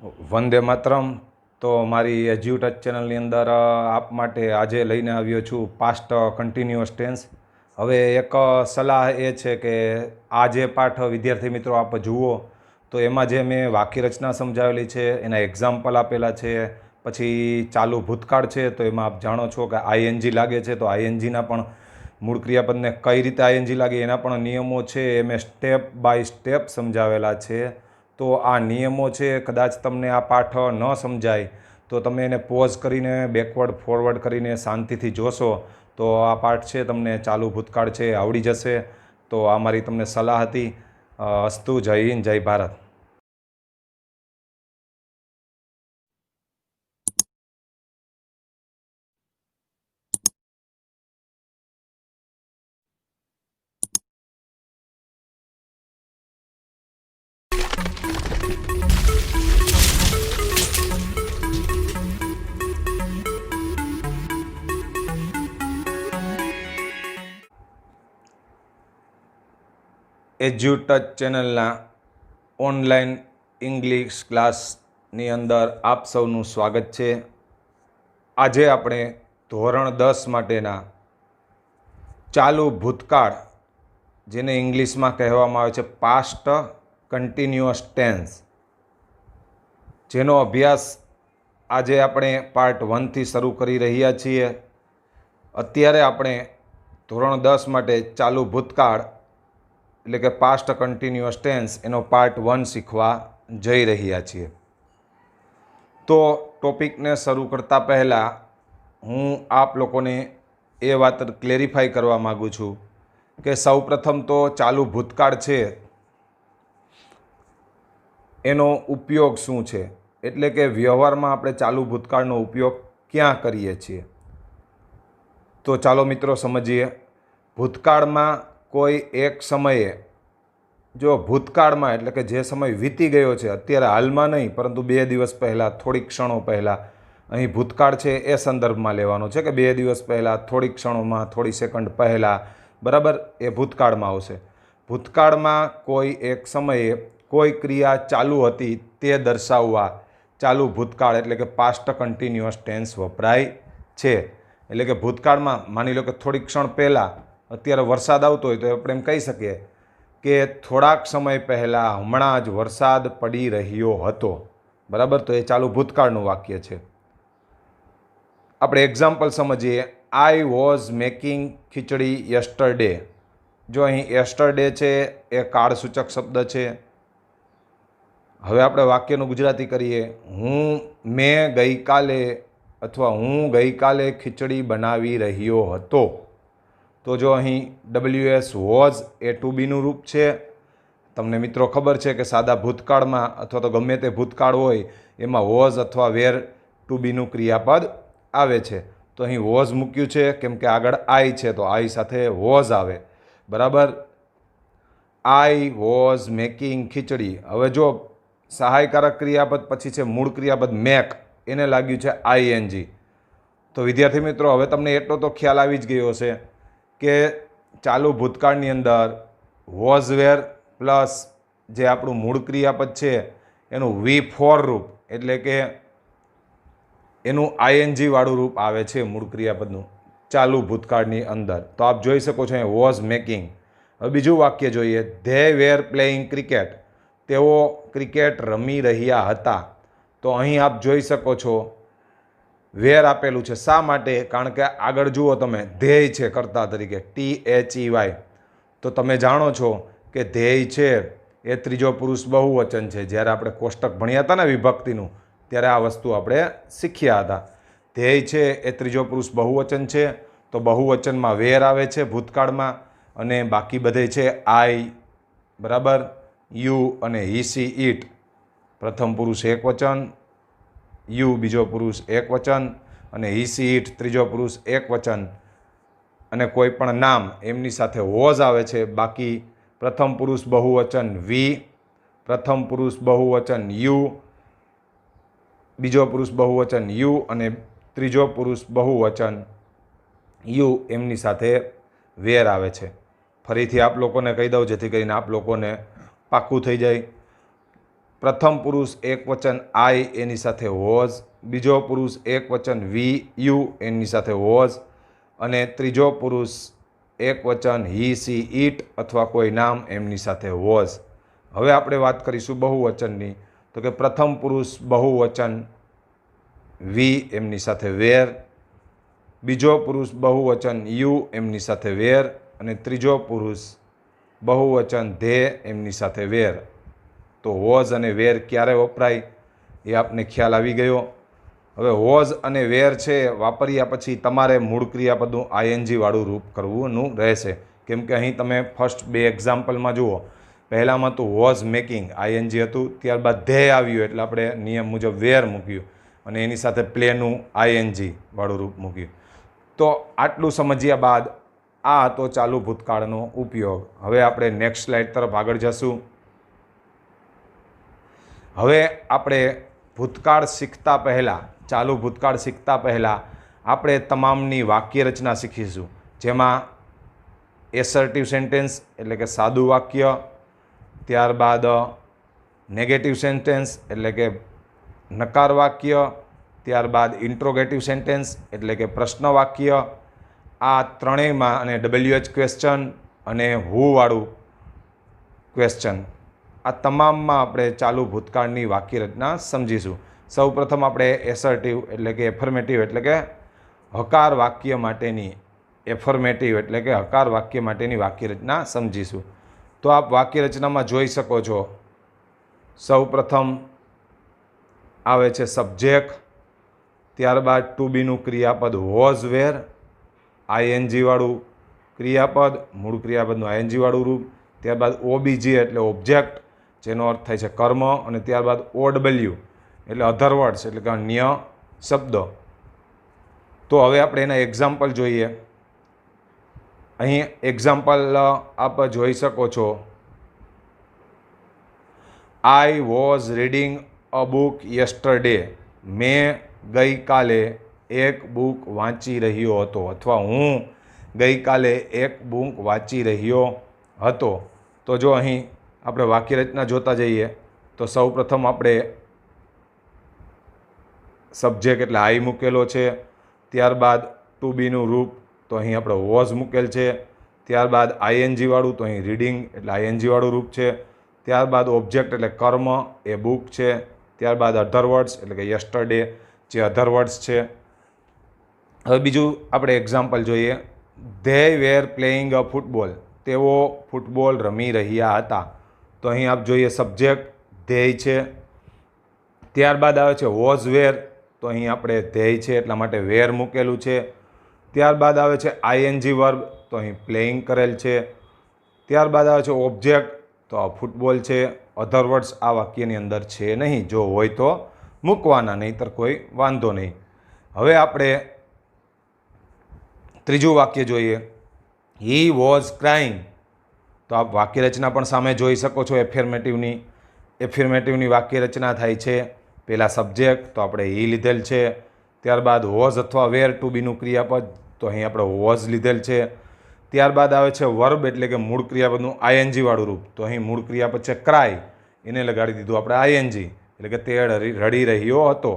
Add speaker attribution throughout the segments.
Speaker 1: વંદે માતરમ. તો મારી એજ્યુટચ ચેનલની અંદર આપ માટે આજે લઈને આવ્યો છું પાસ્ટ કન્ટિન્યુઅસ ટેન્સ. હવે એક સલાહ એ છે કે આ જે પાઠ વિદ્યાર્થી મિત્રો આપ જુઓ તો એમાં જે મેં વાક્ય રચના સમજાવેલી છે, એના એક્ઝામ્પલ આપેલા છે, પછી ચાલુ ભૂતકાળ છે તો એમાં આપ જાણો છો કે આઈએનજી લાગે છે તો આઈએનજીના પણ મૂળ ક્રિયાપદને કઈ રીતે આઈએનજી લાગે એના પણ નિયમો છે, એ મેં સ્ટેપ બાય સ્ટેપ સમજાવેલા છે. તો આ નિયમો છે, કદાચ તમને આ પાઠ ન સમજાય તો તમે એને પોઝ કરીને બેકવર્ડ ફોરવર્ડ કરીને શાંતિથી જોશો તો આ પાઠ છે તમને ચાલુ ભૂતકાળ છે આવડી જશે. તો આ મારી તમને સલાહ હતી. અસ્તુ. જય હિન્દ, જય ભારત. એજ્યુટચ ચેનલના ઓનલાઈન ઇંગ્લિશ ક્લાસની અંદર આપ સૌનું સ્વાગત છે. આજે આપણે ધોરણ 10 માટેના ચાલુ ભૂતકાળ, જેને ઇંગ્લિશમાં કહેવામાં આવે છે પાસ્ટ કન્ટિન્યુઅસ ટેન્સ, જેનો અભ્યાસ આજે આપણે પાર્ટ 1થી શરૂ કરી રહ્યા છીએ. અત્યારે આપણે ધોરણ 10 માટે ચાલુ ભૂતકાળ એટલે કે પાસ્ટ કન્ટિન્યુઅસ ટેન્સ એનો પાર્ટ 1 શીખવા જઈ રહ્યા છીએ. તો ટોપિકને શરૂ કરતાં પહેલાં હું આપ લોકોને એ વાત ક્લેરિફાઈ કરવા માગું છું કે સૌપ્રથમ તો ચાલુ ભૂતકાળ છે એનો ઉપયોગ શું છે, એટલે કે વ્યવહારમાં આપણે ચાલુ ભૂતકાળનો ઉપયોગ ક્યાં કરીએ છીએ. તો ચાલો મિત્રો સમજીએ. ભૂતકાળમાં કોઈ એક સમયે, જો ભૂતકાળમાં એટલે કે જે સમય વીતી ગયો છે, અત્યારે હાલમાં નહીં પરંતુ 2 દિવસ પહેલાં, થોડીક ક્ષણો પહેલાં, અહીં ભૂતકાળ છે એ સંદર્ભમાં લેવાનો છે કે 2 દિવસ પહેલાં, થોડીક ક્ષણોમાં, થોડી સેકન્ડ પહેલાં, બરાબર, એ ભૂતકાળમાં આવશે. ભૂતકાળમાં કોઈ એક સમયે કોઈ ક્રિયા ચાલુ હતી તે દર્શાવવા ચાલુ ભૂતકાળ એટલે કે પાસ્ટ કન્ટિન્યુઅસ ટેન્સ વપરાય છે. એટલે કે ભૂતકાળમાં માની લો કે થોડીક ક્ષણ પહેલાં અત્યારે વરસાદ આવતો હોય તો આપણે એમ કહી શકીએ કે થોડાક સમય પહેલાં હમણાં જ વરસાદ પડી રહ્યો હતો, બરાબર. તો એ ચાલુ ભૂતકાળનું વાક્ય છે. આપણે એક્ઝામ્પલ સમજીએ. I was making khichdi yesterday. જો અહીં યસ્ટરડે છે એ કાળસૂચક શબ્દ છે. હવે આપણે વાક્યનું ગુજરાતી કરીએ. મેં ગઈકાલે અથવા હું ગઈકાલે ખીચડી બનાવી રહ્યો હતો. તો જો અહીં WS વોઝ એ ટુ બીનું રૂપ છે. તમને મિત્રો ખબર છે કે સાદા ભૂતકાળમાં અથવા તો ગમે તે ભૂતકાળ હોય એમાં વોઝ અથવા વેર ટુ બીનું ક્રિયાપદ આવે છે. તો અહીં વોઝ મૂક્યું છે કેમ કે આગળ આઈ છે તો આઈ સાથે વોઝ આવે, બરાબર. આઈ વોઝ મેકિંગ ખીચડી. હવે જો સહાયકારક ક્રિયાપદ પછી છે મૂળ ક્રિયાપદ મેક, એને લાગ્યું છે આઈએનજી. તો વિદ્યાર્થી મિત્રો હવે તમને એટલો તો ખ્યાલ આવી જ ગયો છે કે ચાલુ ભૂતકાળની અંદર વોઝ વેર પ્લસ જે આપણું મૂળ ક્રિયાપદ છે એનું V4 રૂપ એટલે કે એનું આઈએનજી વાળું રૂપ આવે છે મૂળ ક્રિયાપદનું ચાલુ ભૂતકાળની અંદર. તો આપ જોઈ શકો છો અહીં વોઝ મેકિંગ. હવે બીજું વાક્ય જોઈએ. They were playing cricket. તેઓ ક્રિકેટ રમી રહ્યા હતા. તો અહીં આપ જોઈ શકો છો વેર આપેલું છે. શા માટે? કારણ કે આગળ જુઓ તમે, ધ્યેય છે કર્તા તરીકે, THEY. તો તમે જાણો છો કે ધ્યેય છે એ ત્રીજો પુરુષ બહુવચન છે. જ્યારે આપણે કોષ્ટક ભણ્યા હતા ને વિભક્તિનું, ત્યારે આ વસ્તુ આપણે શીખ્યા હતા. ધ્યેય છે એ ત્રીજો પુરુષ બહુવચન છે. તો બહુવચનમાં વેર આવે છે ભૂતકાળમાં, અને બાકી બધે છે આઈ, બરાબર, યુ અને હી સી ઇટ. પ્રથમ પુરુષ એક વચન, યુ બીજો પુરુષ એક વચન અને હી સી ઇટ ત્રીજો પુરુષ એક વચન, અને કોઈ પણ નામ એમની સાથે વોઝ આવે છે. બાકી પ્રથમ પુરુષ બહુવચન વી, પ્રથમ પુરુષ બહુવચન યુ, બીજો પુરુષ બહુવચન યુ અને ત્રીજો પુરુષ બહુવચન યુ, એમની સાથે વેર આવે છે. ફરીથી આપ લોકોને કહી દઉં જેથી કરીને આપ લોકોને પાક્કું થઈ જાય. પ્રથમ પુરુષ એકવચન આઈ એની સાથે વોઝ, બીજો પુરુષ એકવચન વી યુ એની સાથે વોઝ, અને ત્રીજો પુરુષ એકવચન હી સી ઈટ અથવા કોઈ નામ એમની સાથે વોઝ. હવે આપણે વાત કરીશું બહુવચનની. તો કે પ્રથમ પુરુષ બહુવચન વી એમની સાથે વેર, બીજો પુરુષ બહુવચન યુ એમની સાથે વેર, અને ત્રીજો પુરુષ બહુવચન ધે એમની સાથે વેર. તો વોઝ અને વેર ક્યારે વપરાય એ આપને ખ્યાલ આવી ગયો. હવે વોઝ અને વેર છે વાપર્યા પછી તમારે મૂળ ક્રિયાપદનું આઈએનજી વાળું રૂપ કરવું રહેશે. કેમ કે અહીં તમે ફર્સ્ટ બે એક્ઝામ્પલમાં જુઓ, પહેલામાં તો વોઝ મેકિંગ આઈએનજી હતું, ત્યારબાદ ધે આવ્યું એટલે આપણે નિયમ મુજબ વેર મૂક્યું અને એની સાથે પ્લેનું આઈએનજી વાળું રૂપ મૂક્યું. તો આટલું સમજ્યા બાદ આ હતો ચાલુ ભૂતકાળનો ઉપયોગ. હવે આપણે નેક્સ્ટ સ્લાઇડ તરફ આગળ જશું. હવે આપણે ભૂતકાળ શીખતા પહેલાં, ચાલુ ભૂતકાળ શીખતા પહેલાં આપણે તમામની વાક્ય રચના શીખીશું, જેમાં એસર્ટિવ સેન્ટેન્સ એટલે કે સાદું વાક્ય, ત્યારબાદ નેગેટિવ સેન્ટેન્સ એટલે કે નકાર વાક્ય, ત્યારબાદ ઇન્ટ્રોગેટિવ સેન્ટેન્સ એટલે કે પ્રશ્ન વાક્ય. આ ત્રણેયમાં અને WH ક્વેશ્ચન અને હુવાળું ક્વેશ્ચન, આ તમામમાં આપણે ચાલુ ભૂતકાળની વાક્ય રચના સમજીશું. સૌપ્રથમ આપણે એસર્ટિવ એટલે કે એફર્મેટિવ એટલે કે હકાર વાક્ય માટેની, એફર્મેટિવ એટલે કે હકાર વાક્ય માટેની વાક્ય રચના સમજીશું. તો આપ વાક્ય રચનામાં જોઈ શકો છો, સૌપ્રથમ આવે છે સબ્જેક્ટ, ત્યારબાદ ટુ બીનું ક્રિયાપદ વોઝ વેર, આઈએનજી વાળું ક્રિયાપદ, મૂળ ક્રિયાપદનું આઈએનજી વાળું રૂપ, ત્યારબાદ ઓબીજી એટલે ઓબ્જેક્ટ જેનો અર્થ થાય છે કર્મ, અને ત્યારબાદ ઓડબલ્યુ એટલે અધર વર્ડ્સ એટલે કે અન્ય શબ્દો. તો હવે આપણે એના એક્ઝામ્પલ જોઈએ. અહીં એક્ઝામ્પલ આપ જોઈ શકો છો. I was reading a book yesterday. મેં ગઈકાલે એક બુક વાંચી રહ્યો હતો, અથવા હું ગઈકાલે એક બુક વાંચી રહ્યો હતો. તો જો અહીં આપણે વાક્ય રચના જોતા જઈએ તો સૌપ્રથમ આપણે સબ્જેક્ટ એટલે આઈ મૂકેલો છે, ત્યારબાદ ટુ બીનું રૂપ તો અહીં આપણે વોઝ મૂકેલ છે, ત્યારબાદ આઈએનજી વાળું તો અહીં રીડિંગ એટલે આઈએનજી વાળું રૂપ છે, ત્યારબાદ ઓબ્જેક્ટ એટલે કર્મ એ બુક છે, ત્યારબાદ અધર વર્ડ્સ એટલે કે યસ્ટરડે જે અધર વર્ડ્સ છે. હવે બીજું આપણે એક્ઝામ્પલ જોઈએ. They were playing a football. તેઓ ફૂટબોલ રમી રહ્યા હતા. તો અહીં આપ જોઈએ સબ્જેક્ટ ધેય છે, ત્યારબાદ આવે છે વોઝ વેર, તો અહીં આપણે ધેય છે એટલા માટે વેર મૂકેલું છે. ત્યારબાદ આવે છે આઈએનજી વર્બ, તો અહીં પ્લેઇંગ કરેલ છે. ત્યારબાદ આવે છે ઓબ્જેક્ટ, તો આ ફૂટબોલ છે. અધર વર્ડ્સ આ વાક્યની અંદર છે નહીં, જો હોય તો મૂકવાના, નહીંતર કોઈ વાંધો નહીં. હવે આપણે ત્રીજું વાક્ય જોઈએ. He was crying. તો આપ વાક્ય રચના પણ સામે જોઈ શકો છો એફર્મેટિવની. એફર્મેટિવની વાક્ય રચના થાય છે પહેલાં સબ્જેક્ટ, તો આપણે હી લીધેલ છે, ત્યારબાદ વોઝ અથવા વેર ટુ બીનું ક્રિયાપદ, તો અહીં આપણે વોઝ લીધેલ છે. ત્યારબાદ આવે છે વર્બ એટલે કે મૂળ ક્રિયાપદનું આઈએનજી વાળું રૂપ, તો અહીં મૂળ ક્રિયાપદ છે ક્રાય, એને લગાડી દીધું આપણે આઈએનજી એટલે કે તે રડી રહ્યો હતો.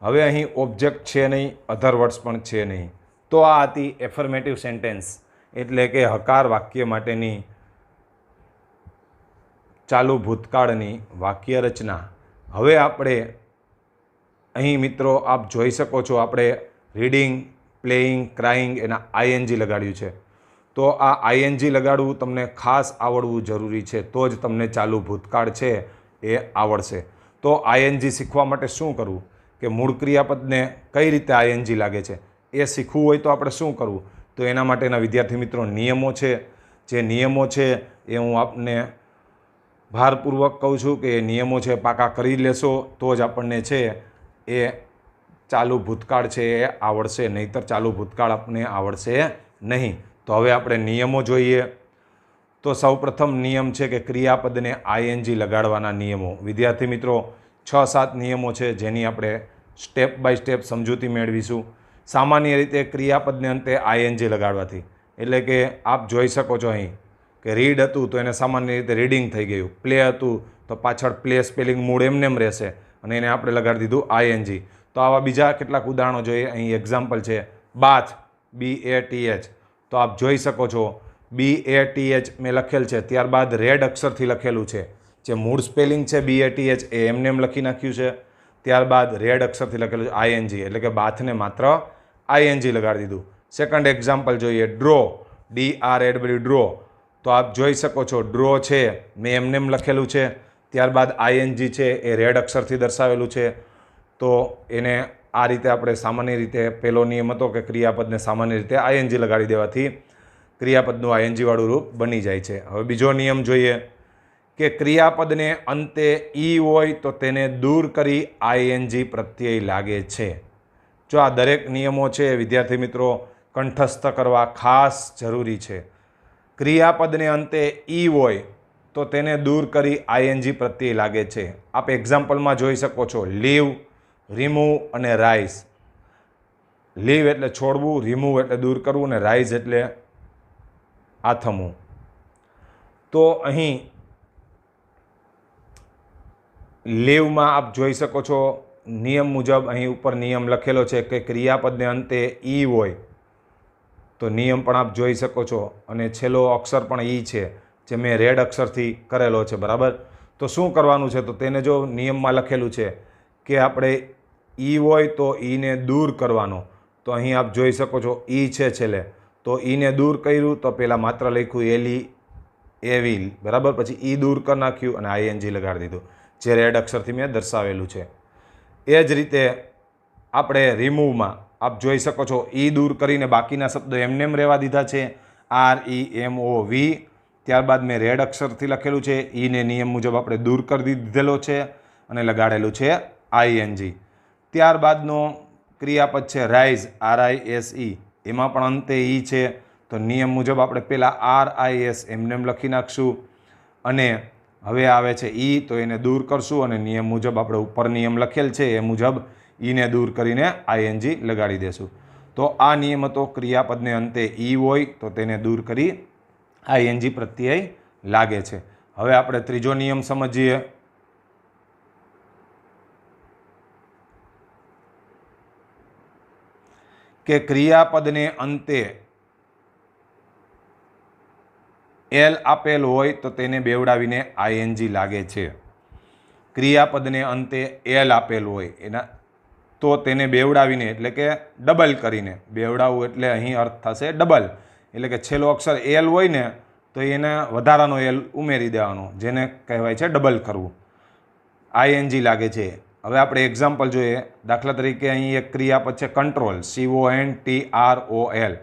Speaker 1: હવે અહીં ઓબ્જેક્ટ છે નહીં, અધર વર્ડ્સ પણ છે નહીં. તો આ હતી એફર્મેટિવ સેન્ટેન્સ એટલે કે હકાર વાક્ય માટેની ચાલુ ભૂતકાળની વાક્ય રચના. હવે આપણે અહીં મિત્રો આપ જોઈ શકો છો, આપણે રીડિંગ, પ્લેઇંગ, ક્રાઇંગ એના આઈએનજી લગાડ્યું છે. તો આ આઈએનજી લગાડવું તમને ખાસ આવડવું જરૂરી છે, તો જ તમને ચાલુ ભૂતકાળ છે એ આવડશે. તો આઈએનજી શીખવા માટે શું કરવું કે મૂળ ક્રિયાપદને કઈ રીતે આઈએનજી લાગે છે એ શીખવું હોય તો આપણે શું કરવું, તો એના માટેના વિદ્યાર્થી મિત્રો નિયમો છે. જે નિયમો છે એ હું આપને ભારપૂર્વક કહું છું કે એ નિયમો છે પાકા કરી લેશો તો જ આપણને છે એ ચાલુ ભૂતકાળ છે એ આવડશે, નહીંતર ચાલુ ભૂતકાળ આપણને આવડશે નહીં. તો હવે આપણે નિયમો જોઈએ. તો સૌપ્રથમ નિયમ છે કે ક્રિયાપદને આઈએનજી લગાડવાના નિયમો. વિદ્યાર્થી મિત્રો 6-7 નિયમો છે જેની આપણે સ્ટેપ બાય સ્ટેપ સમજૂતી મેળવીશું. સામાન્ય રીતે ક્રિયાપદને અંતે આઈએનજી લગાડવાથી, એટલે કે આપ જોઈ શકો છો અહીં કે રીડ હતું તો એને સામાન્ય રીતે રીડિંગ થઈ ગયું, પ્લે હતું તો પાછળ પ્લે સ્પેલિંગ મૂળ એમનેમ રહેશે અને એને આપણે લગાડી દીધું આઈએનજી. તો આવા બીજા કેટલાક ઉદાહરણો જોઈએ. અહીં એક્ઝામ્પલ છે બાથ, BATH. તો આપ જોઈ શકો છો BATH મેં લખેલ છે, ત્યારબાદ રેડ અક્ષરથી લખેલું છે. જે મૂળ સ્પેલિંગ છે BATH એ એમનેમ લખી નાખ્યું છે, ત્યારબાદ રેડ અક્ષરથી લખેલું છે આઈએનજી, એટલે કે બાથને માત્ર આઈએનજી લગાડી દીધું. સેકન્ડ એક્ઝામ્પલ જોઈએ ડ્રો, DRAW ડ્રો. તો આપ જોઈ શકો છો ડ્રો છે મેં એમનેમ લખેલું છે, ત્યારબાદ આઈએનજી છે એ રેડ અક્ષરથી દર્શાવેલું છે. તો એને આ રીતે આપણે સામાન્ય રીતે પહેલો નિયમ હતો કે ક્રિયાપદને સામાન્ય રીતે આઈએનજી લગાડી દેવાથી ક્રિયાપદનું આઈએનજી વાળું રૂપ બની જાય છે. હવે બીજો નિયમ જોઈએ કે ક્રિયાપદને અંતે ઈ હોય તો તેને દૂર કરી આઈએનજી પ્રત્યય લાગે છે. જો આ દરેક નિયમો છે વિદ્યાર્થી મિત્રો કંઠસ્થ કરવા ખાસ જરૂરી છે. ક્રિયાપદને અંતે ઈ હોય તો તેને દૂર કરી આઈએનજી પ્રત્યય લાગે છે. આપ એક્ઝામ્પલમાં જોઈ શકો છો લીવ, રિમૂવ અને રાઇઝ. લીવ એટલે છોડવું, રિમૂવ એટલે દૂર કરવું અને રાઇઝ એટલે આથમવું. તો અહીં લીવમાં આપ જોઈ શકો છો નિયમ મુજબ અહીં ઉપર નિયમ લખેલો છે કે ક્રિયાપદને અંતે ઈ હોય તો નિયમ પણ આપ જોઈ શકો છો અને છેલ્લો અક્ષર પણ ઈ છે જે મેં રેડ અક્ષરથી કરેલો છે. બરાબર. તો શું કરવાનું છે? તો તેને જો નિયમમાં લખેલું છે કે આપણે ઈ હોય તો ઈને દૂર કરવાનો, તો અહીં આપ જોઈ શકો છો ઈ છે છેલ્લે, તો ઈને દૂર કર્યું તો પહેલાં માત્ર લખ્યું એલી એવી, બરાબર, પછી ઈ દૂર કરી નાખ્યું અને આઈએનજી લગાડી દીધું જે રેડ અક્ષરથી મેં દર્શાવેલું છે. એ જ રીતે આપણે રિમૂવમાં આપ જોઈ શકો છો ઈ દૂર કરીને બાકીના શબ્દો એમનેમ રહેવા દીધા છે, REMOV. ત્યારબાદ મેં રેડ અક્ષરથી લખેલું છે, ઈને નિયમ મુજબ આપણે દૂર કરી દીધેલો છે અને લગાડેલું છે આઈએનજી. ત્યારબાદનો ક્રિયાપદ છે રાઇઝ, RISE. એમાં પણ અંતે ઈ છે તો નિયમ મુજબ આપણે પહેલાં RIS એમનેમ લખી નાખશું અને હવે આવે છે ઈ તો એને દૂર કરશું અને નિયમ મુજબ આપણે ઉપર નિયમ લખેલ છે એ મુજબ ઈને દૂર કરીને આઈએનજી લગાડી દેશું. તો આ નિયમ હતો ક્રિયાપદને અંતે ઈ હોય તો તેને દૂર કરી આઈએનજી પ્રત્યય લાગે છે. હવે આપણે ત્રીજો નિયમ સમજીએ. કે ક્રિયાપદને અંતે એલ આપેલ હોય તો તેને બેવડાવીને આઈએનજી લાગે છે. ક્રિયાપદને અંતે એલ આપેલ હોય એના તો તેને બેવડાવીને એટલે કે ડબલ કરીને, બેવડાવવું એટલે અહીં અર્થ થશે ડબલ, એટલે કે છેલ્લો અક્ષર એલ હોય ને તો એને વધારાનો એલ ઉમેરી દેવાનો, જેને કહેવાય છે ડબલ કરવું. આઈએનજી લાગે છે. હવે આપણે એક્ઝામ્પલ જોઈએ. દાખલા તરીકે અહીં એક ક્રિયાપદ છે કંટ્રોલ, CONTROL.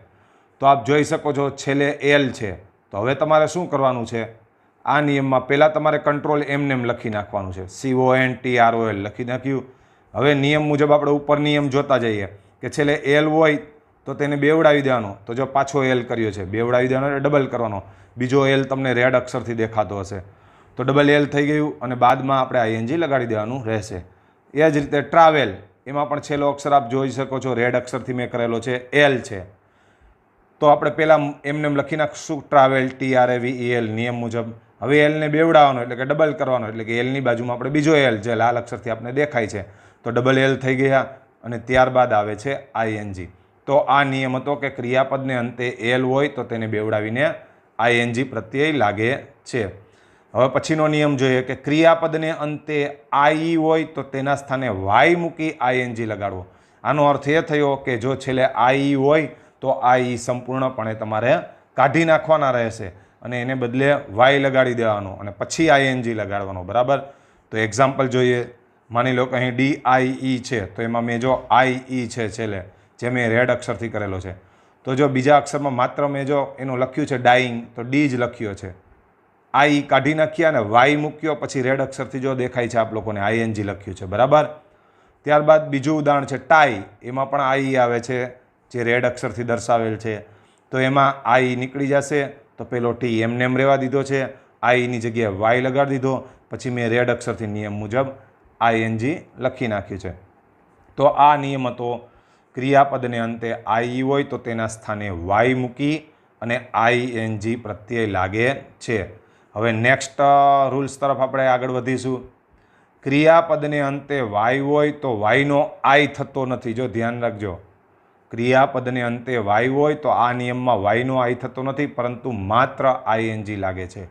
Speaker 1: તો આપ જોઈ શકો છો છેલ્લે એલ છે. તો હવે તમારે શું કરવાનું છે? આ નિયમમાં પહેલાં તમારે કંટ્રોલ એમનેમ લખી નાખવાનું છે, CONTROL લખી નાખ્યું. હવે નિયમ મુજબ આપણે ઉપર નિયમ જોતા જઈએ કે છેલ્લે એલ હોય તો તેને બેવડાવી દેવાનો. તો જો પાછો એલ કર્યો છે, બેવડાવી દેવાનો એટલે ડબલ કરવાનો. બીજો એલ તમને રેડ અક્ષરથી દેખાતો હશે તો ડબલ એલ થઈ ગયું અને બાદમાં આપણે આઈએનજી લગાડી દેવાનું રહેશે. એ જ રીતે ટ્રાવેલ, એમાં પણ છેલ્લો અક્ષર આપ જોઈ શકો છો રેડ અક્ષરથી મેં કરેલો છે, એલ છે. તો આપણે પહેલાં એમનેમ લખી નાખશું ટ્રાવેલ, TRAVEL નિયમ મુજબ. હવે એલને બેવડાવવાનો એટલે કે ડબલ કરવાનો, એટલે કે એલની બાજુમાં આપણે બીજો એલ જે લાલ અક્ષરથી આપણે દેખાય છે તો ડબલ એલ થઈ ગયા અને ત્યારબાદ આવે છે આઈએનજી. તો આ નિયમ હતો કે ક્રિયાપદને અંતે એલ હોય તો તેને બેવડાવીને આઈએનજી પ્રત્યય લાગે છે. હવે પછીનો નિયમ જોઈએ કે ક્રિયાપદને અંતે આઈ હોય તો તેના સ્થાને વાય મૂકી આઈએનજી લગાડવો. આનો અર્થ એ થયો કે જો છેલ્લે આઈ હોય તો આઈ સંપૂર્ણપણે તમારે કાઢી નાખવાના રહેશે અને એને બદલે વાય લગાડી દેવાનો અને પછી આઈએનજી લગાડવાનો. બરાબર. તો એક્ઝામ્પલ જોઈએ. માની લો કે અહીં DIE છે તો એમાં મેં જો IE છે છેલ્લે, જે મેં રેડ અક્ષરથી કરેલો છે. તો જો બીજા અક્ષરમાં માત્ર મેં જો એનું લખ્યું છે ડાઈંગ તો ડી જ લખ્યો છે. આઈ કાઢી નાખ્યા અને વાય મૂક્યો, પછી રેડ અક્ષરથી જો દેખાય છે આપ લોકોને આઈએનજી લખ્યું છે. બરાબર. ત્યારબાદ બીજું ઉદાહરણ છે ટાઈ. એમાં પણ આઈ આવે છે જે રેડ અક્ષરથી દર્શાવેલ છે. તો એમાં આઈ નીકળી જશે તો પેલો ટી એમનેમ રહેવા દીધો છે, આઈની જગ્યાએ વાય લગાડી દીધો, પછી મેં રેડ અક્ષરથી નિયમ મુજબ આઈએનજી લખી નાખ્યું છે. તો આ નિયમ હતો ક્રિયાપદને અંતે આઈ હોય તો તેના સ્થાને વાય મૂકી અને આઈએનજી પ્રત્યય લાગે છે. હવે નેક્સ્ટ રૂલ્સ તરફ આપણે આગળ વધીશું. ક્રિયાપદને અંતે વાય હોય તો વાયનો આઈ થતો નથી. જો ધ્યાન રાખજો, ક્રિયાપદને અંતે વાય હોય તો આ નિયમમાં વાયનો આઈ થતો નથી, પરંતુ માત્ર આઈએનજી લાગે છે.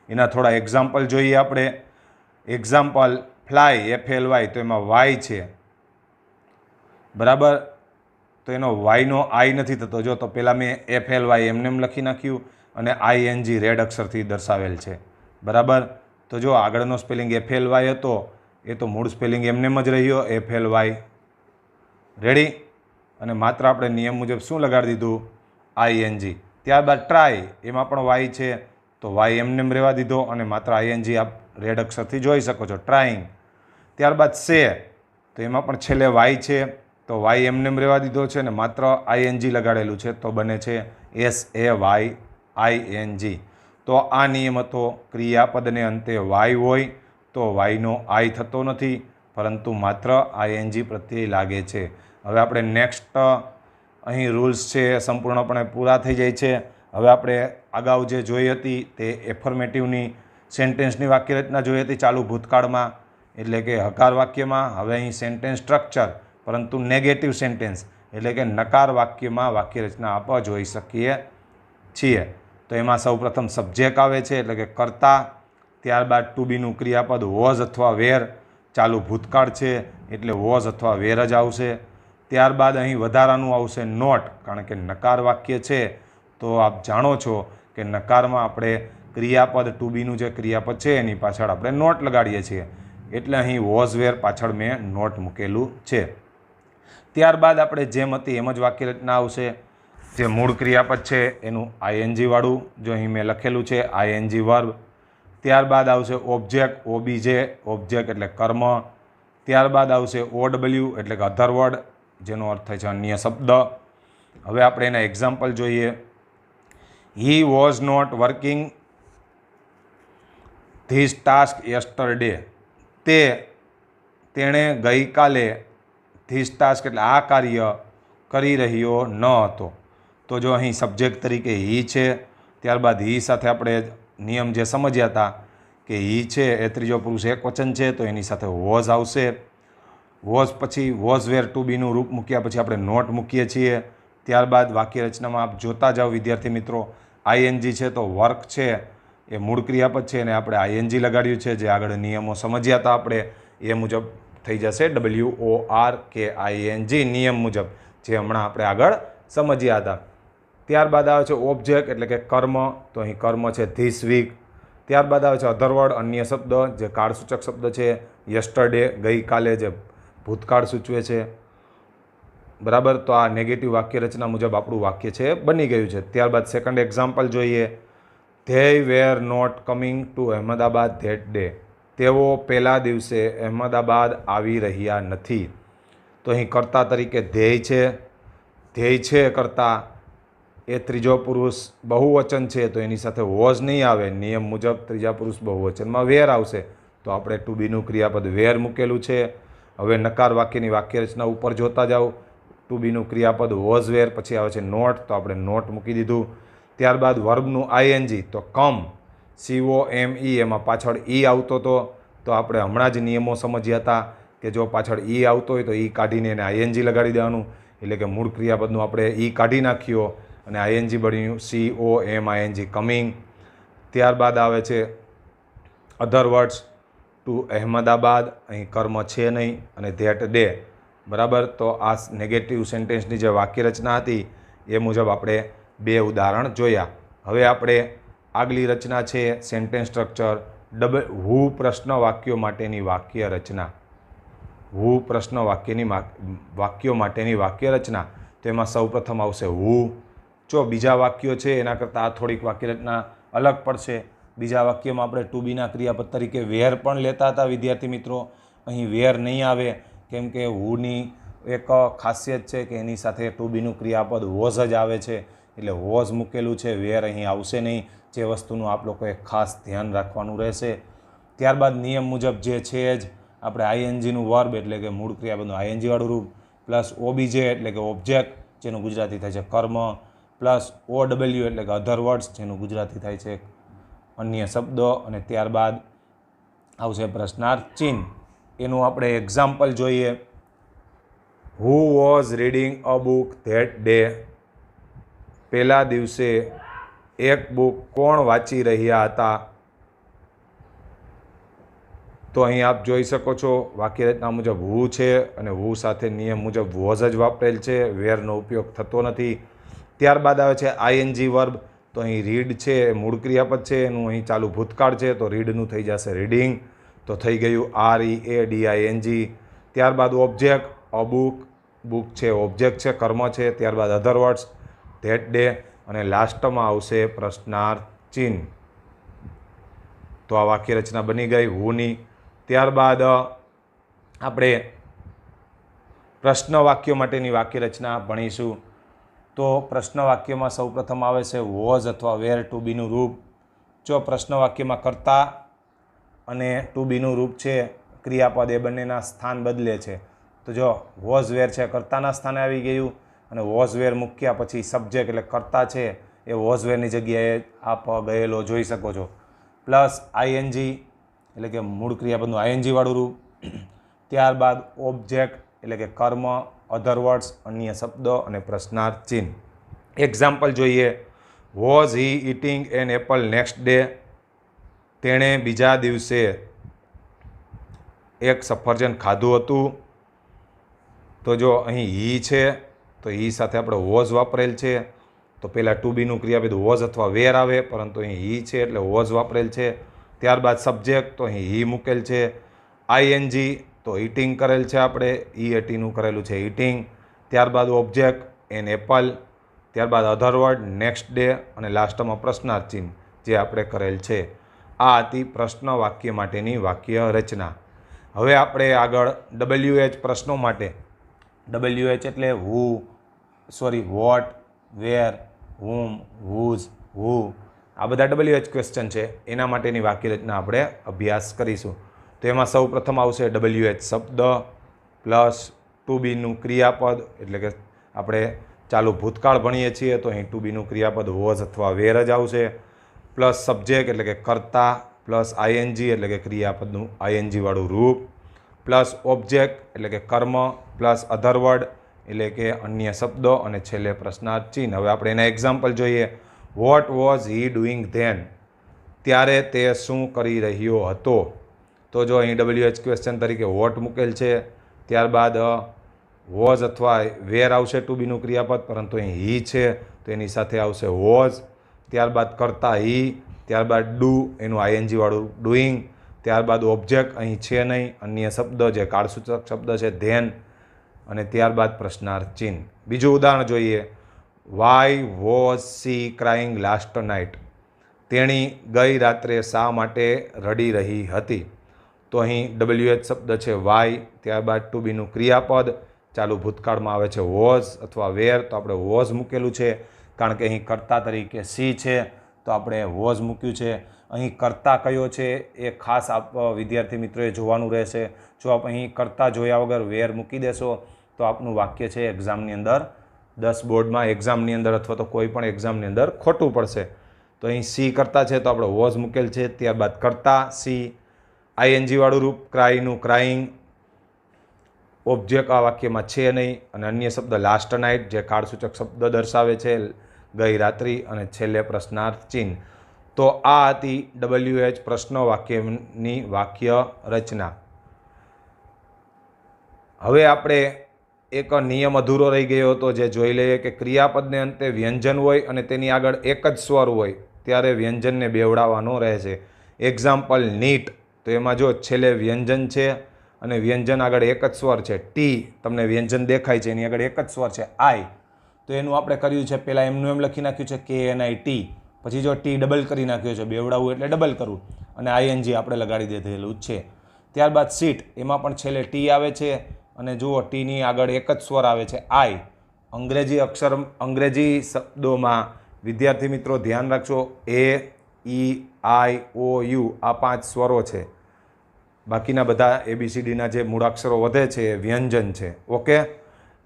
Speaker 1: એના થોડા એક્ઝામ્પલ જોઈએ આપણે. એક્ઝામ્પલ ફ્લાય FLY, તો એમાં વાય છે, બરાબર, તો એનો વાયનો આઈ નથી થતો. જો તો પહેલાં મેં FLY એમને લખી નાખ્યું અને આઈએનજી રેડ અક્ષરથી દર્શાવેલ છે, બરાબર. તો જો આગળનો સ્પેલિંગ FLY હતો એ તો મૂળ સ્પેલિંગ એમનેમ જ રહ્યો FLY, રેડી. અને માત્ર આપણે નિયમ મુજબ શું લગાડી દીધું, આઈએનજી. ત્યારબાદ ટ્રાય, એમાં પણ વાય છે તો વાય એમનેમ રહેવા દીધો અને માત્ર આઈએનજી આપ રેડ અક્ષરથી જોઈ શકો છો, ટ્રાઇંગ. ત્યારબાદ સે, તો એમાં પણ છેલ્લે વાય છે તો વાય એમનેમ રહેવા દીધો છે અને માત્ર આઈએનજી લગાડેલું છે તો બને છે SAYING. તો આ નિયમ હતો, ક્રિયાપદને અંતે વાય હોય તો વાયનો આઈ થતો નથી, પરંતુ માત્ર આઈએનજી પ્રત્યે લાગે છે. હવે આપણે નેક્સ્ટ અહીં રૂલ્સ છે સંપૂર્ણપણે પૂરા થઈ જાય છે. હવે આપણે અગાઉ જે જોઈ હતી તે એફર્મેટિવની સેન્ટેન્સની વાક્યરચના જોઈ હતી ચાલુ ભૂતકાળમાં, એટલે કે હકાર વાક્યમાં. હવે અહીં સેન્ટેન્સ સ્ટ્રક્ચર, પરંતુ નેગેટિવ સેન્ટેન્સ એટલે કે નકાર વાક્યમાં વાક્યરચના આપણે જોઈ શકીએ છીએ. તો એમાં સૌપ્રથમ સબ્જેક્ટ આવે છે એટલે કે કર્તા. ત્યારબાદ ટુ બીનું ક્રિયાપદ વોઝ અથવા વેર, ચાલુ ભૂતકાળ છે એટલે વોઝ અથવા વેર જ આવશે. ત્યારબાદ અહીં વધારાનું આવશે નોટ, કારણ કે નકાર વાક્ય છે તો આપ જાણો છો કે નકારમાં આપણે ક્રિયાપદ ટુ બીનું જે ક્રિયાપદ છે એની પાછળ આપણે નોટ લગાડીએ છીએ, એટલે અહીં વોઝ વેર પાછળ મેં નોટ મૂકેલું છે. ત્યારબાદ આપણે જેમ હતી એમ જ વાક્યરચના આવશે. જે મૂળ ક્રિયાપદ છે એનું આઈએનજી વાળું, જો અહીં મેં લખેલું છે આઈએનજી વર્બ. ત્યારબાદ આવશે ઓબ્જેક્ટ, OBJ, ઓબ્જેક્ટ એટલે કર્મ. ત્યારબાદ આવશે OW એટલે કે અધર વર્ડ, જેનો અર્થ થાય છે અન્ય શબ્દ. હવે આપણે એના એક્ઝામ્પલ જોઈએ. He was not working this task yesterday, તેણે ગઈકાલે ધીસ ટાસ્ક એટલે આ કાર્ય કરી રહ્યો ન હતો. તો જો અહીં સબ્જેક્ટ તરીકે હી છે. ત્યારબાદ હી સાથે આપણે નિયમ જે સમજ્યા હતા કે હી છે એ ત્રીજો પુરુષ એકવચન છે તો એની સાથે વોઝ આવશે. વોઝ પછી વોઝ વેર ટુ બીનું રૂપ મૂક્યા પછી આપણે નોટ મૂકીએ છીએ. ત્યારબાદ વાક્ય રચનામાં આપ જોતા જાઓ વિદ્યાર્થી મિત્રો, આઈએનજી છે તો વર્ક છે એ મૂળ ક્રિયાપદ છે અને આપણે આઈએનજી લગાડ્યું છે. જે આગળ નિયમો સમજ્યા હતા આપણે એ મુજબ થઈ જશે WORKING, નિયમ મુજબ જે હમણાં આપણે આગળ સમજ્યા હતા. ત્યારબાદ આવે છે ઓબ્જેક્ટ એટલે કે કર્મ, તો અહીં કર્મ છે ધીસ વીક. ત્યારબાદ આવે છે અધરવર્ડ, અન્ય શબ્દ જે કાળસૂચક શબ્દ છે, યસ્ટરડે ગઈકાલે, જે ભૂતકાળ સૂચવે છે, બરાબર. તો આ નેગેટિવ વાક્ય રચના મુજબ આપણું વાક્ય છે બની ગયું છે. ત્યારબાદ સેકન્ડ એક્ઝામ્પલ જોઈએ. They were not coming to Ahmedabad that day, તેઓ પહેલા દિવસે અહેમદાબાદ આવી રહ્યા નથી. તો અહીં કર્તા તરીકે ધ્યેય છે, ધ્યેય છે કર્તા, એ ત્રીજો પુરુષ બહુવચન છે તો એની સાથે વોઝ નહીં આવે. નિયમ મુજબ ત્રીજા પુરુષ બહુવચનમાં વેર આવશે, તો આપણે ટુ બીનું ક્રિયાપદ વેર મૂકેલું છે. હવે નકાર વાક્યની વાક્યરચના ઉપર જોતા જાઓ. ટુ બીનું ક્રિયાપદ વોઝ વેર, પછી આવે છે નોટ, તો આપણે નોટ મૂકી દીધું. ત્યારબાદ વર્બનું આઈએનજી તો કમ, COME, એમાં પાછળ ઈ આવતો હતો તો આપણે હમણાં જ નિયમો સમજ્યા હતા કે જો પાછળ ઈ આવતો હોય તો ઈ કાઢીને એને આઈએનજી લગાડી દેવાનું, એટલે કે મૂળ ક્રિયાપદનું આપણે ઈ કાઢી નાખ્યો અને આઈએનજી બન્યું COMING, કમિંગ. ત્યારબાદ આવે છે અધર વર્ડ્સ ટુ અહેમદાબાદ, અહીં કર્મ છે નહીં, અને ધેટ ડે, બરાબર. તો આ નેગેટિવ સેન્ટેન્સની જે વાક્યરચના હતી એ મુજબ આપણે બે ઉદાહરણ જોયા. હવે આપણે આગલી રચના છે સેન્ટેન્સ સ્ટ્રક્ચર હુ પ્રશ્ન વાક્યો માટેની વાક્ય રચના. હુ પ્રશ્ન વાક્યો માટેની વાક્ય રચના. તો એમાં સૌપ્રથમ આવશે હુ. જો બીજા વાક્યો છે એના કરતાં આ થોડીક વાક્યરચના અલગ પડશે. બીજા વાક્યમાં આપણે ટુ બીના ક્રિયાપદ તરીકે વેર પણ લેતા હતા વિદ્યાર્થી મિત્રો. અહીં વેર નહીં આવે, કેમ કે હુની એક ખાસિયત છે કે એની સાથે ટુ બીનું ક્રિયાપદ વોઝ જ આવે છે, એટલે વોઝ મૂકેલું છે, વેર અહીં આવશે નહીં. જે વસ્તુનું આપ લોકોએ ખાસ ધ્યાન રાખવાનું રહેશે. ત્યારબાદ નિયમ મુજબ જે છે જ આપણે આઈએનજીનું વર્બ એટલે કે મૂળ ક્રિયાપદનું આઈએનજીવાળું રૂપ, પ્લસ OBJ એટલે કે ઓબ્જેક્ટ જેનું ગુજરાતી થાય છે કર્મ, પ્લસ OW એટલે કે અધર વર્ડ્સ જેનું ગુજરાતી થાય છે અન્ય શબ્દો અને ત્યારબાદ આવશે પ્રશ્નાર્થ ચિહ્ન. એનું આપણે એક્ઝામ્પલ જોઈએ. Who was reading a book that day. પહેલા દિવસે એક બુક કોણ વાંચી રહ્યા હતા? તો અહીં આપ જોઈ શકો છો વાક્ય રચના મુજબ હુ છે અને હુ સાથે નિયમ મુજબ વોઝ જ વાપરેલ છે, વેરનો ઉપયોગ થતો નથી. ત્યારબાદ આવે છે આઈએનજી વર્બ. તો અહીં રીડ છે એ મૂળ ક્રિયાપદ છે, એનું અહીં ચાલુ ભૂતકાળ છે, તો રીડનું થઈ જશે રીડિંગ. તો થઈ ગયું READING. ત્યારબાદ ઓબ્જેક્ટ અ બુક, બુક છે ઓબ્જેક્ટ છે, કર્મ છે. ત્યારબાદ અધર વર્ડ્સ ધેટ ડે અને લાસ્ટમાં આવશે પ્રશ્નાર્થ ચિહ્ન. તો આ વાક્ય રચના બની ગઈ હુની. ત્યારબાદ આપણે પ્રશ્ન વાક્યો માટેની વાક્ય રચના ભણીશું. તો પ્રશ્ન વાક્યમાં સૌપ્રથમ આવે છે વોઝ અથવા વેર ટુ બીનું રૂપ. જો પ્રશ્ન વાક્યમાં કર્તા અને ટુ બીનું રૂપ છે ક્રિયાપદ એ બંનેના સ્થાન બદલે છે. તો જો વોઝ વેર છે કર્તાના સ્થાને આવી ગયું અને વોઝ વેર મૂક્યા પછી સબ્જેક્ટ એટલે કર્તા છે એ વોઝ વેરની જગ્યાએ આપ ગયેલો જોઈ શકો છો. પ્લસ આઈએનજી એટલે કે મૂળ ક્રિયાપદનું આઈએનજી વાળું રૂપ. ત્યારબાદ ઓબ્જેક્ટ એટલે કે કર્મ, અધર વર્ડ્સ અન્ય શબ્દો અને પ્રશ્નાર્થ ચિહ્ન. એક્ઝામ્પલ જોઈએ. Was he eating an apple next day. તેણે બીજા દિવસે એક સફરજન ખાધું હતું. તો જો અહીં હી છે તો હી સાથે આપણે વોઝ વાપરેલ છે, તો પહેલાં ટુ બીનું ક્રિયાપદ વોઝ અથવા વેર આવે, પરંતુ અહીં હી છે એટલે વોઝ વાપરેલ છે. ત્યારબાદ સબ્જેક્ટ તો અહીં હી મૂકેલ છે. આઈએનજી તો ઇટિંગ કરેલ છે આપણે, EATનું કરેલું છે ઇટિંગ. ત્યારબાદ ઓબ્જેક્ટ એન એપલ. ત્યારબાદ અધર વર્ડ નેક્સ્ટ ડે અને લાસ્ટમાં પ્રશ્નાર્થ ચિહ્ન જે આપણે કરેલ છે. આ હતી પ્રશ્ન વાક્ય માટેની વાક્ય રચના. હવે આપણે આગળ WH પ્રશ્નો માટે. WH એટલે વોટ, વેર, હુમ, હુઝ, હુ, આ બધા WH ક્વેશ્ચન છે. એના માટેની વાક્ય રચના આપણે અભ્યાસ કરીશું. તો એમાં સૌ પ્રથમ આવશે WH શબ્દ પ્લસ ટુ બીનું ક્રિયાપદ એટલે કે આપણે ચાલુ ભૂતકાળ ભણીએ છીએ તો અહીં ટુ બીનું ક્રિયાપદ વોઝ અથવા વેર જ આવશે. પ્લસ સબ્જેક્ટ એટલે કે કર્તા, પ્લસ આઈએનજી એટલે કે ક્રિયાપદનું આઈએનજી વાળું રૂપ, પ્લસ ઓબ્જેક્ટ એટલે કે કર્મ, પ્લસ અધર વર્ડ એટલે કે અન્ય શબ્દો અને છેલ્લે પ્રશ્નાર્થ ચિહ્ન. હવે આપણે એના એક્ઝામ્પલ જોઈએ. What was he doing then. ત્યારે તે શું કરી રહ્યો હતો? તો જો અહીં WH ક્વેશ્ચન તરીકે વોટ મૂકેલ છે. ત્યારબાદ વોઝ અથવા વેર આવશે ટુ બીનું ક્રિયાપદ, પરંતુ અહીં હી છે તો એની સાથે આવશે વોઝ. ત્યારબાદ કરતા હી, ત્યારબાદ ડુ એનું આઈએનજી વાળું ડુઈંગ. ત્યારબાદ ઓબ્જેક્ટ અહીં છે નહીં, અન્ય શબ્દ જે કાળસૂચક શબ્દ છે ધેન અને ત્યારબાદ પ્રશ્નાર્થ ચિહ્ન. બીજું ઉદાહરણ જોઈએ. Why was C crying last night. તેણી ગઈ રાત્રે શા માટે રડી રહી હતી? તો અહીં WH શબ્દ છે વાય, ત્યારબાદ ટુ બીનું ક્રિયાપદ ચાલુ ભૂતકાળમાં આવે છે વોઝ અથવા વેર, તો આપણે વોઝ મૂકેલું છે કારણ કે અહીં કર્તા તરીકે સી છે તો આપણે વોઝ મૂક્યું છે. અહીં કર્તા કયો છે એ ખાસ આપ વિદ્યાર્થી મિત્રોએ જોવાનું રહેશે. જો આપ અહીં કર્તા જોયા વગર વેર મૂકી દેશો તો આપનું વાક્ય છે એક્ઝામની અંદર 10 બોર્ડમાં એક્ઝામની અંદર અથવા તો કોઈ પણ એક્ઝામની અંદર ખોટું પડશે. તો અહીં સી કરતા છે તો આપણે વોઝ મૂકેલ છે. ત્યારબાદ કરતા સી, આઈએનજી વાળું રૂપ ક્રાઈનું ક્રાઇંગ, ઓબ્જેક્ટ આ વાક્યમાં છે નહીં અને અન્ય શબ્દ લાસ્ટ નાઇટ જે કાળસૂચક શબ્દ દર્શાવે છે ગઈ રાત્રિ અને છેલ્લે પ્રશ્નાર્થ ચિહ્ન. તો આ હતી WH પ્રશ્ન વાક્યની વાક્ય રચના. હવે આપણે એક નિયમ અધૂરો રહી ગયો હતો જે જોઈ લઈએ કે ક્રિયાપદને અંતે વ્યંજન હોય અને તેની આગળ એક જ સ્વર હોય ત્યારે વ્યંજનને બેવડાવવાનો રહે છે. એક્ઝામ્પલ નીટ, તો એમાં જો છેલ્લે વ્યંજન છે અને વ્યંજન આગળ એક જ સ્વર છે ટી, તમને વ્યંજન દેખાય છે એની આગળ એક જ સ્વર છે આઈ, તો એનું આપણે કર્યું છે પહેલાં એમનું એમ લખી નાખ્યું છે KNIT, પછી જો ટી ડબલ કરી નાખ્યો છે, બેવડાવવું એટલે ડબલ કરવું, અને આઈએનજી આપણે લગાડી દીધેલું છે. ત્યારબાદ સીટ, એમાં પણ છેલ્લે ટી આવે છે અને જુઓ ટીની આગળ એક જ સ્વર આવે છે આઈ. અંગ્રેજી શબ્દોમાં વિદ્યાર્થી મિત્રો ધ્યાન રાખજો AEIOU આ 5 સ્વરો છે, બાકીના બધા ABCDના જે મૂળાક્ષરો વધે છે એ વ્યંજન છે. ઓકે,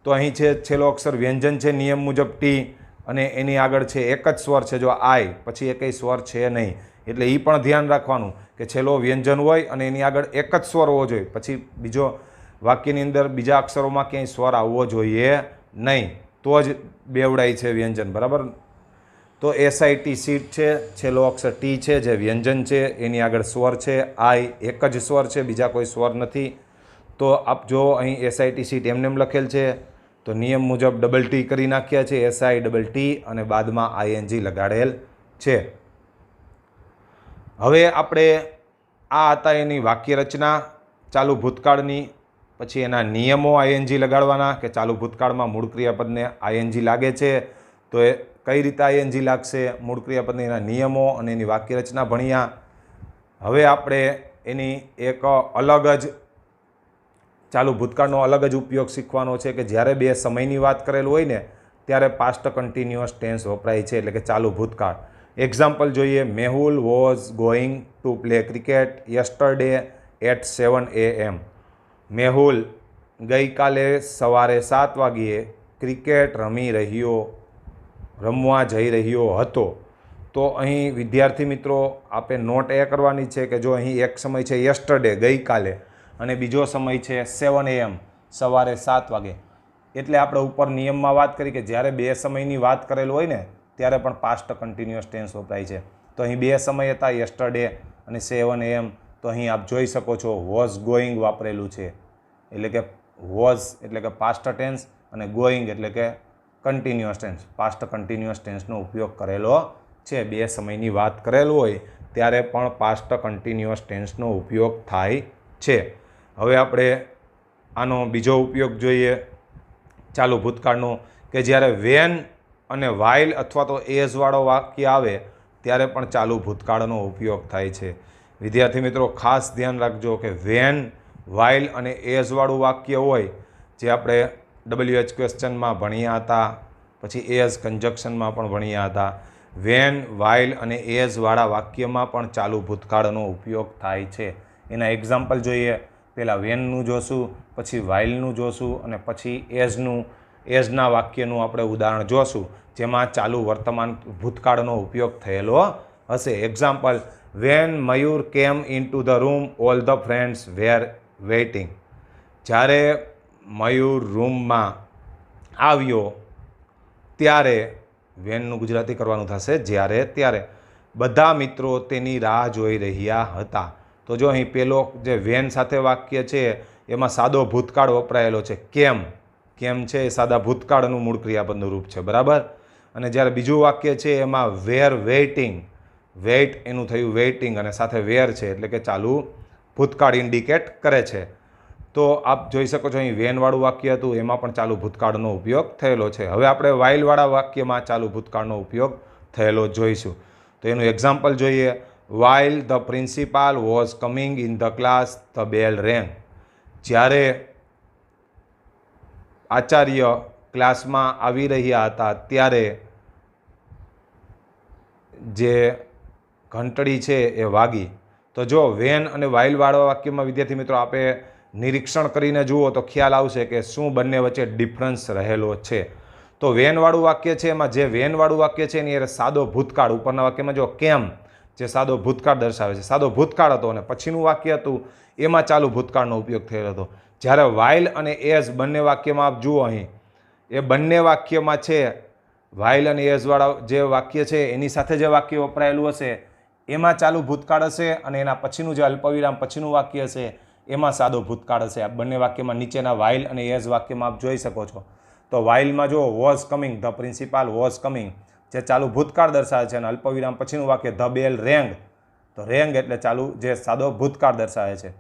Speaker 1: તો અહીં છે છેલ્લો અક્ષર વ્યંજન છે નિયમ મુજબ ટી અને એની આગળ છે એક જ સ્વર છે જો આઈ, પછી એકેય સ્વર છે નહીં એટલે એ પણ ધ્યાન રાખવાનું કે છેલ્લો વ્યંજન હોય અને એની આગળ એક જ સ્વર હોવો જોઈએ, પછી બીજો વાક્યની અંદર બીજા અક્ષરોમાં ક્યાંય સ્વર આવવો જોઈએ નહીં, તો જ બેવડાય છે વ્યંજન, બરાબર. તો SIT સીટ છે, છેલ્લો અક્ષર ટી છે જે વ્યંજન છે, એની આગળ સ્વર છે, આઈ એક જ સ્વર છે, બીજા કોઈ સ્વર નથી. તો આપ જો અહીં SIT સીટ એમને એમ લખેલ છે તો નિયમ મુજબ ડબલ ટી કરી નાખ્યા છે, SITT અને બાદમાં ING લગાડેલ છે. હવે આપણે આ હતા એની વાક્ય રચના ચાલુ ભૂતકાળની. પછી એના નિયમો ING લગાડવાના કે ચાલુ ભૂતકાળમાં મૂળ ક્રિયાપદને ING લાગે છે તો એ કઈ રીતે ING લાગશે, મૂળ ક્રિયાપદના એના નિયમો અને એની વાક્ય રચના ભણ્યા. હવે આપણે એની એક અલગ જ ચાલુ ભૂતકાળનો અલગ જ ઉપયોગ શીખવાનો છે કે જ્યારે બે સમયની વાત કરેલું હોય ને ત્યારે પાસ્ટ કન્ટિન્યુઅસ ટેન્સ વપરાય છે, એટલે કે ચાલુ ભૂતકાળ. એક્ઝામ્પલ જોઈએ. Mehul was going to play cricket yesterday at 7 AM. Mehul ગઈકાલે સવારે 7 વાગ્યે ક્રિકેટ રમવા જઈ રહ્યો હતો. તો અહીં વિદ્યાર્થી મિત્રો આપણે નોટ એ કરવાની છે કે જો અહીં એક સમય છે યસ્ટરડે ગઈકાલે અને બીજો સમય છે 7 AM સવારે 7 વાગે, એટલે આપણે ઉપર નિયમમાં વાત કરી કે જ્યારે બે સમયની વાત કરેલું હોય ને ત્યારે પણ પાસ્ટ કન્ટિન્યુઅસ ટેન્સ વપરાય છે. તો અહીં બે સમય હતા યસ્ટરડે અને 7 AM. તો અહીં આપ જોઈ શકો છો વોઝ ગોઈંગ વાપરેલું છે, એટલે કે વોઝ એટલે કે પાસ્ટ ટેન્સ અને ગોઈંગ એટલે કે કન્ટિન્યુઅસ ટેન્સ, પાસ્ટ કન્ટિન્યુઅસ ટેન્સનો ઉપયોગ કરેલો છે. બે સમયની વાત કરેલું હોય ત્યારે પણ પાસ્ટ કન્ટિન્યુઅસ ટેન્સનો ઉપયોગ થાય છે. હવે આપણે આનો બીજો ઉપયોગ જોઈએ ચાલુ ભૂતકાળનો કે જ્યારે વેન અને વાઇલ અથવા તો એઝવાળો વાક્ય આવે ત્યારે પણ ચાલુ ભૂતકાળનો ઉપયોગ થાય છે. વિદ્યાર્થી મિત્રો ખાસ ધ્યાન રાખજો કે વેન, વાઇલ અને એઝવાળું વાક્ય હોય જે આપણે WH ક્વેશ્ચનમાં ભણ્યા હતા, પછી એઝ કન્જક્શનમાં પણ ભણ્યા હતા. વેન, વાઇલ અને એઝવાળા વાક્યમાં પણ ચાલુ ભૂતકાળનો ઉપયોગ થાય છે. એના એક્ઝામ્પલ જોઈએ. પહેલાં વેનનું જોશું, પછી વાઇલનું જોશું અને પછી એઝના વાક્યનું આપણે ઉદાહરણ જોશું જેમાં ચાલુ વર્તમાન ભૂતકાળનો ઉપયોગ થયેલો હશે. Example. When Mayur came in to the room all the friends were waiting. જ્યારે મયુર રૂમમાં આવ્યો ત્યારે, વેનનું ગુજરાતી કરવાનું થશે જ્યારે ત્યારે, બધા મિત્રો તેની રાહ જોઈ રહ્યા હતા. તો જો અહીં પેલો જે વેન સાથે વાક્ય છે એમાં સાદો ભૂતકાળ વપરાયેલો છે. કેમ છે એ સાદા ભૂતકાળનું મૂળ ક્રિયાપદનું રૂપ છે, બરાબર. અને જ્યારે બીજું વાક્ય છે એમાં વેર વેઇટિંગ, વેઇટ એનું થયું વેઇટિંગ અને સાથે વેર છે એટલે કે ચાલુ ભૂતકાળ ઇન્ડિકેટ કરે છે. તો આપ જોઈ શકો છો અહીં વેનવાળું વાક્ય હતું એમાં પણ ચાલુ ભૂતકાળનો ઉપયોગ થયેલો છે. હવે આપણે વાઇલવાળા વાક્યમાં ચાલુ ભૂતકાળનો ઉપયોગ થયેલો જોઈશું. તો એનું એક્ઝામ્પલ જોઈએ. While the principal was coming in the class the bell રેંગ. જ્યારે આચાર્ય ક્લાસમાં આવી રહ્યા હતા ત્યારે જે ઘંટડી છે એ વાગી. તો જો વેન અને વાઇલવાળા વાક્યમાં વિદ્યાર્થી મિત્રો આપણે નિરીક્ષણ કરીને જુઓ તો ખ્યાલ આવશે કે શું બંને વચ્ચે ડિફરન્સ રહેલો છે. તો વેનવાળું વાક્ય છે એમાં જે વેનવાળું વાક્ય છે એની સાદો ભૂતકાળ, ઉપરના વાક્યમાં જો કેમ જે સાદો ભૂતકાળ દર્શાવે છે, સાદો ભૂતકાળ હતો અને પછીનું વાક્ય હતું એમાં ચાલુ ભૂતકાળનો ઉપયોગ થયેલો હતો. જ્યારે વાઇલ અને એઝ બંને વાક્યમાં આપ જુઓ અહીં એ બંને વાક્યમાં છે વાઇલ અને એઝવાળા જે વાક્ય છે એની સાથે જે વાક્ય વપરાયેલું હશે એમાં ચાલુ ભૂતકાળ હશે અને એના પછીનું જે અલ્પવિરામ પછીનું વાક્ય હશે એમાં સાદો ભૂતકાળ હશે. આ બંને વાક્યમાં નીચેના વાઇલ અને એઝ વાક્યમાં આપ જોઈ શકો છો. તો વાઇલમાં જો was coming, the principal was coming જે ચાલુ ભૂતકાળ દર્શાવે છે અને અલ્પવિરામ પછીનું વાક્ય ધ બેલ રેંગ, તો રેંગ એટલે ચાલુ જે સાદો ભૂતકાળ દર્શાવે છે.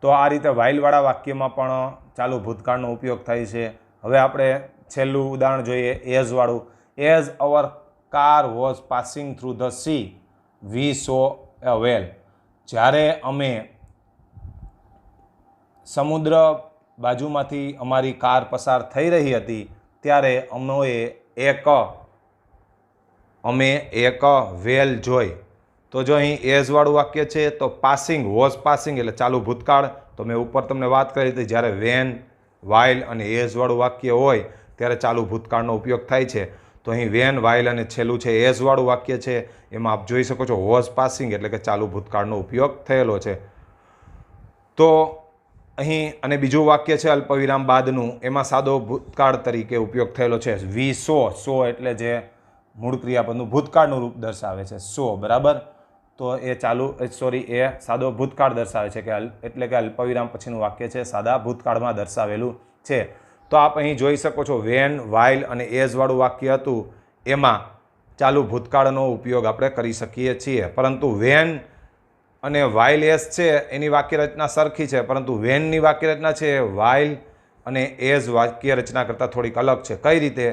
Speaker 1: તો આ રીતે વાઇલવાળા વાક્યમાં પણ ચાલુ ભૂતકાળનો ઉપયોગ થાય છે. હવે આપણે છેલ્લું ઉદાહરણ જોઈએ એઝવાળું. As our car was passing through the sea we saw a whale. જ્યારે અમે સમુદ્ર બાજુમાંથી અમારી કાર પસાર થઈ રહી હતી ત્યારે અમે એક વેલ જોઈ. તો જો અહીં એઝવાળું વાક્ય છે તો પાસિંગ, વોઝ પાસિંગ એટલે ચાલુ ભૂતકાળ. તો મેં ઉપર તમને વાત કરી હતી જ્યારે વેન, વાઇલ અને એઝવાળું વાક્ય હોય ત્યારે ચાલુ ભૂતકાળનો ઉપયોગ થાય છે. તો અહીં વેન, વાઇલ અને છેલ્લું છે એઝવાળું વાક્ય છે. એમાં આપ જોઈ શકો છો વોઝ પાસિંગ એટલે કે ચાલુ ભૂતકાળનો ઉપયોગ થયેલો છે. તો અહીં અને બીજું વાક્ય છે અલ્પવિરામ બાદનું, એમાં સાદો ભૂતકાળ તરીકે ઉપયોગ થયેલો છે. વી સો એટલે જે મૂળ ક્રિયાપદનું ભૂતકાળનું રૂપ દર્શાવે છે, સો, બરાબર. તો એ એ સાદો ભૂતકાળ દર્શાવે છે કે એટલે કે અલ્પવિરામ પછીનું વાક્ય છે સાદા ભૂતકાળમાં દર્શાવેલું છે. તો આપ અહીં જોઈ શકો છો વેન, વાઇલ અને એઝવાળું વાક્ય હતું એમાં ચાલુ ભૂતકાળનો ઉપયોગ આપણે કરી શકીએ છીએ. પરંતુ વેન અને વાઇલ એઝ છે એની વાક્ય રચના સરખી છે, પરંતુ વેનની વાક્ય રચના છે વાઇલ અને એઝ વાક્ય રચના કરતાં થોડીક અલગ છે. કઈ રીતે?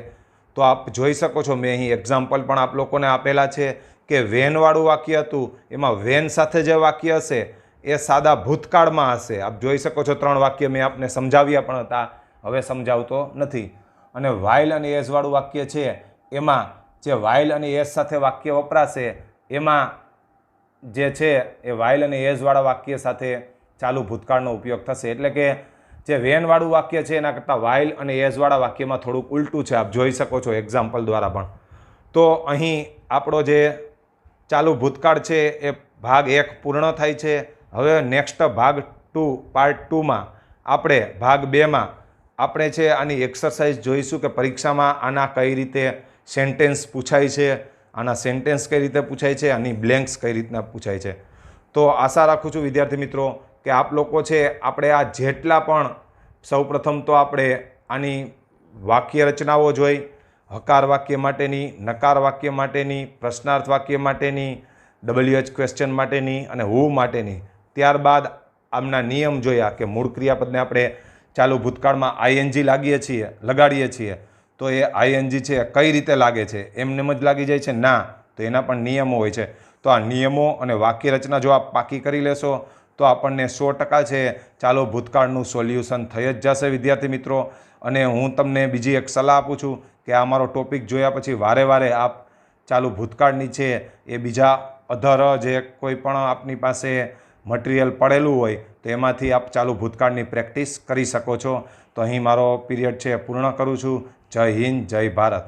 Speaker 1: તો આપ જોઈ શકો છો, મેં અહીં એક્ઝામ્પલ પણ આપ લોકોને આપેલા છે કે વેનવાળું વાક્ય હતું એમાં વેન સાથે જે વાક્ય હશે એ સાદા ભૂતકાળમાં હશે. આપ જોઈ શકો છો 3 વાક્ય મેં આપને સમજાવ્યા પણ હતા, હવે સમજાવતો નથી. અને વાઇલ અને એઝવાળું વાક્ય છે એમાં જે વાઇલ અને એઝ સાથે વાક્ય વપરાશે એમાં જે છે એ વાઇલ અને એઝવાળા વાક્ય સાથે ચાલુ ભૂતકાળનો ઉપયોગ થશે. એટલે કે જે વેનવાળું વાક્ય છે એના કરતાં વાઇલ અને એઝવાળા વાક્યમાં થોડુંક ઉલટું છે. આપ જોઈ શકો છો એક્ઝામ્પલ દ્વારા પણ. તો અહીં આપણો જે ચાલુ ભૂતકાળ છે એ ભાગ 1 પૂર્ણ થાય છે. હવે નેક્સ્ટ ભાગ 2 પાર્ટ 2માં આપણે ભાગ 2માં આપણે છે આની એક્સરસાઇઝ જોઈશું કે પરીક્ષામાં આના કઈ રીતે સેન્ટેન્સ પૂછાય છે, આના સેન્ટેન્સ કઈ રીતે પૂછાય છે, આની બ્લેન્ક્સ કઈ રીતના પૂછાય છે. તો આશા રાખું છું વિદ્યાર્થી મિત્રો કે આપ લોકો છે આપણે આ જેટલા પણ સૌપ્રથમ તો આપણે આની વાક્ય રચનાઓ જોઈ, હકાર વાક્ય માટેની, નકાર વાક્ય માટેની, પ્રશ્નાર્થ વાક્ય માટેની, WH ક્વેશ્ચન માટેની અને હુ માટેની. ત્યારબાદ આમના નિયમ જોયા કે મૂળ ક્રિયાપદને આપણે ચાલુ ભૂતકાળમાં ING લગાડીએ છીએ તો એ ING છે કઈ રીતે લાગે છે, એમનેમ જ લાગી જાય છે ના, તો એના પણ નિયમો હોય છે. તો આ નિયમો અને વાક્ય રચના જો આપ પાકી કરી લેશો તો આપણને 100% છે ચાલુ ભૂતકાળનું સોલ્યુશન થઈ જ જશે વિદ્યાર્થી મિત્રો. અને હું તમને બીજી એક સલાહ આપું છું કે આ મારો ટોપિક જોયા પછી વારે વારે આપ ચાલુ ભૂતકાળની છે એ બીજા અધર જે કોઈ પણ આપની પાસે મટીરિયલ પડેલું હોય તો એમાંથી આપ ચાલુ ભૂતકાળની પ્રેક્ટિસ કરી શકો છો. તો અહીં મારો પીરિયડ છે પૂર્ણ કરું છું. જય હિન્દ, જય ભારત.